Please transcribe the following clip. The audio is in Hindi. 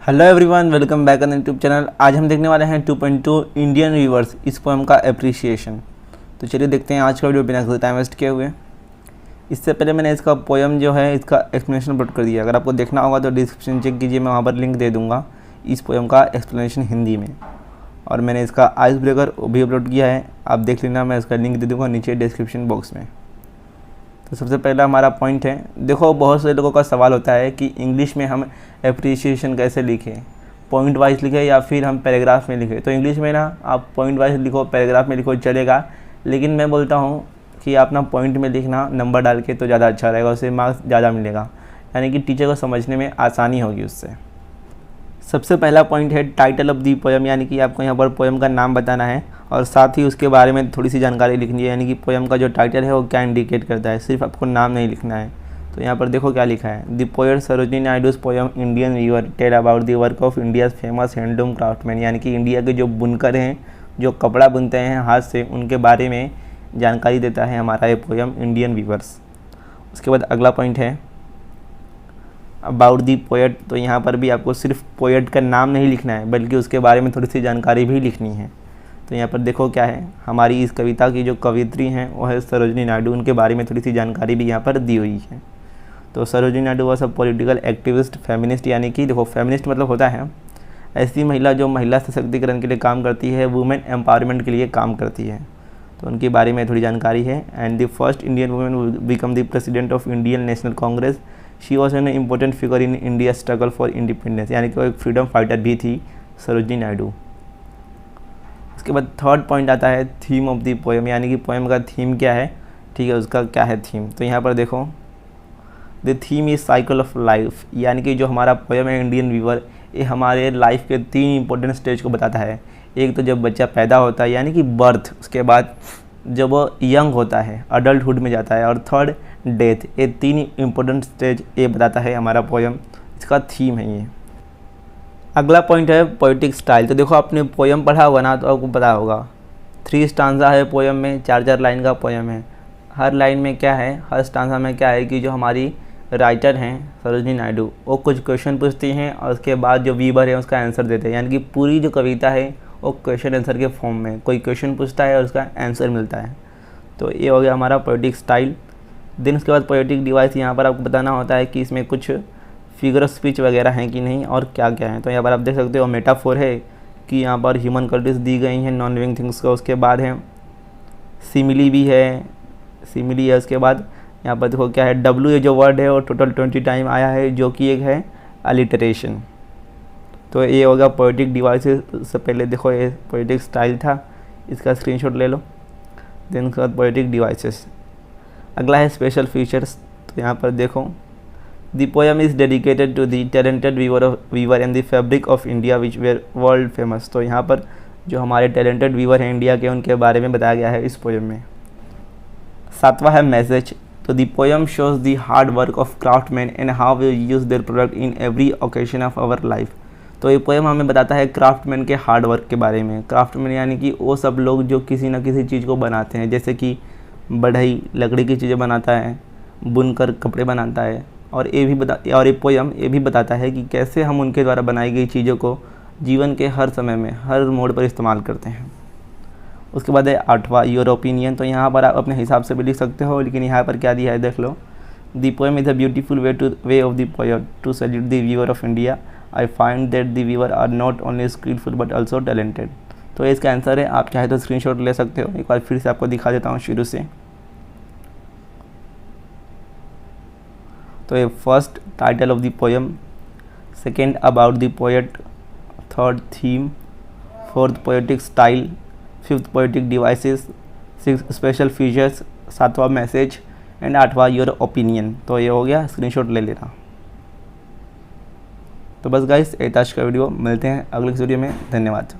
Hello everyone, welcome back on YouTube channel. आज हम देखने वाले हैं 2.2 इंडियन रिवर्स इस पोएम का एप्रिसिएशन। तो चलिए देखते हैं आज का वीडियो बिना टाइम वेस्ट किए हुए। इससे पहले मैंने इसका पोएम जो है इसका एक्सप्लेनेशन अपलोड कर दिया। अगर आपको देखना होगा तो डिस्क्रिप्शन चेक कीजिए, मैं वहाँ पर लिंक दे दूँगा इस पोएम का एक्सप्लेनेशन हिंदी में। और मैंने इसका आइस ब्रेकर भी अपलोड किया है, आप देख लेना, मैं इसका लिंक दे दूँगा नीचे डिस्क्रिप्शन बॉक्स में। तो सबसे पहला हमारा पॉइंट है, देखो बहुत से लोगों का सवाल होता है कि इंग्लिश में हम एप्रिसिएशन कैसे लिखें, पॉइंट वाइज लिखें या फिर हम पैराग्राफ में लिखें। तो इंग्लिश में ना आप पॉइंट वाइज लिखो, पैराग्राफ में लिखो, चलेगा, लेकिन मैं बोलता हूँ कि आप ना पॉइंट में लिखना नंबर डाल के तो ज़्यादा अच्छा रहेगा, उससे मार्क्स ज़्यादा मिलेगा, यानी कि टीचर को समझने में आसानी होगी उससे। सबसे पहला पॉइंट है टाइटल ऑफ दी पोएम, यानी कि आपको यहाँ पर पोएम का नाम बताना है और साथ ही उसके बारे में थोड़ी सी जानकारी लिखनी है, यानी कि पोएम का जो टाइटल है वो क्या इंडिकेट करता है, सिर्फ आपको नाम नहीं लिखना है। तो यहाँ पर देखो क्या लिखा है, the poet Sarojini Naidu's poem Indian river tell about the work of India's famous handloom craftsman, यानी कि इंडिया के जो बुनकर हैं, जो कपड़ा बुनते हैं हाथ से, उनके बारे में जानकारी देता है हमारा ये पोएम इंडियन वीवर्स। उसके बाद अगला पॉइंट है अबाउट दी पोएट। तो यहाँ पर भी आपको सिर्फ पोएट का नाम नहीं लिखना है, बल्कि उसके बारे में थोड़ी सी जानकारी भी लिखनी है। तो यहाँ पर देखो क्या है, हमारी इस कविता की जो कवित्री हैं वो है सरोजिनी नायडू, उनके बारे में थोड़ी सी जानकारी भी यहाँ पर दी हुई है। तो Sarojini Naidu was a political activist feminist, यानी कि देखो फेमिनिस्ट मतलब होता है ऐसी महिला जो महिला सशक्तिकरण के लिए काम करती है, वुमेन एम्पावरमेंट के लिए काम करती है। तो उनके बारे में थोड़ी जानकारी है। And the first Indian women become the president of Indian national Congress, she was an important figure in India struggle for independence, यानी कि वो एक फ्रीडम फाइटर भी थी सरोजिनी नायडू। उसके बाद थर्ड पॉइंट आता है थीम ऑफ द पोएम, यानी कि पोएम का थीम क्या है, ठीक है, उसका क्या है थीम। तो यहाँ पर देखो the theme is cycle of life, यानी कि जो हमारा पोएम है इंडियन वीवर, ये हमारे लाइफ के 3 इंपॉर्टेंट स्टेज को बताता है। एक तो जब बच्चा पैदा होता है यानी कि बर्थ, उसके बाद जब वो यंग होता है अडल्टहुड में जाता है, और थर्ड डेथ। ये 3 इंपॉर्टेंट स्टेज ये बताता है हमारा पोएम, इसका थीम है ये। अगला पॉइंट है पोएटिक स्टाइल। तो देखो आपने पोएम पढ़ा होगा ना, तो आपको पता होगा 3 स्टांजा है पोएम में, 4-4 लाइन का पोएम है। हर लाइन में क्या है, हर स्टांजा में क्या है कि जो हमारी राइटर हैं सरोजिनी नायडू, वो कुछ क्वेश्चन पूछती हैं और उसके बाद जो वीवर है उसका आंसर देते हैं, यानी कि पूरी जो कविता है वो क्वेश्चन आंसर के फॉर्म में, कोई क्वेश्चन पूछता है और उसका आंसर मिलता है। तो ये हो गया हमारा पोएटिक स्टाइल। देन उसके बाद पोएटिक डिवाइस, यहाँ पर आपको बताना होता है कि इसमें कुछ फिगर ऑफ स्पीच वगैरह हैं कि नहीं और क्या क्या है। तो यहाँ पर आप देख सकते हो मेटाफोर है कि यहाँ पर ह्यूमन क्वालिटीज़ दी गई हैं नॉन लिविंग थिंग्स का। उसके बाद है सिमिली भी है, सिमिली है। उसके बाद यहाँ पर देखो क्या है, डब्ल्यू ये जो वर्ड है वो टोटल 20 टाइम आया है, जो कि एक है अलिटरेशन। तो ये होगा पोएटिक डिवाइसेस। उससे पहले देखो ये पोएटिक स्टाइल था, इसका स्क्रीनशॉट ले लो। देन उसके बाद पोएटिक डिवाइसेस। अगला है स्पेशल फीचर्स। तो यहाँ पर देखो the poem is dedicated to the talented weaver and the fabric of India which were world famous. तो यहाँ पर जो हमारे टैलेंटेड वीवर हैं इंडिया के, उनके बारे में बताया गया है इस पोएम में। 7वां है मैसेज। तो the poem shows the hard work of craftsman and how we use their product in every occasion of our life. तो ये पोएम हमें बताता है क्राफ्टमैन के हार्ड वर्क के बारे में। क्राफ्टमैन यानी कि वो सब लोग जो किसी न किसी चीज़ को बनाते हैं, जैसे कि बढ़ई लकड़ी की चीज़ें बनाता है, बुनकर कपड़े बनाता है, और ये पोएम ये भी बताता है कि कैसे हम उनके द्वारा बनाई गई चीज़ों को जीवन के हर समय में हर मोड़ पर इस्तेमाल करते हैं। उसके बाद है 8वां योर ओपिनियन। तो यहाँ पर आप अपने हिसाब से भी लिख सकते हो, लेकिन यहाँ पर क्या दिया है देख लो। The poem is a beautiful way of the poet to salute the weaver of India. I find that the weaver are not only skillful but also talented. तो इसका आंसर है, आप चाहे तो स्क्रीनशॉट ले सकते हो। एक बार फिर से आपको दिखा देता हूँ शुरू से। तो ये first title of the poem, second about the poet, third theme, fourth poetic style, fifth poetic devices, 6 special features, 7वां मैसेज एंड 8वां योर ओपिनियन। तो ये हो गया, स्क्रीनशॉट ले लेना। तो बस गाइस, आज का वीडियो, मिलते हैं अगले वीडियो में। धन्यवाद।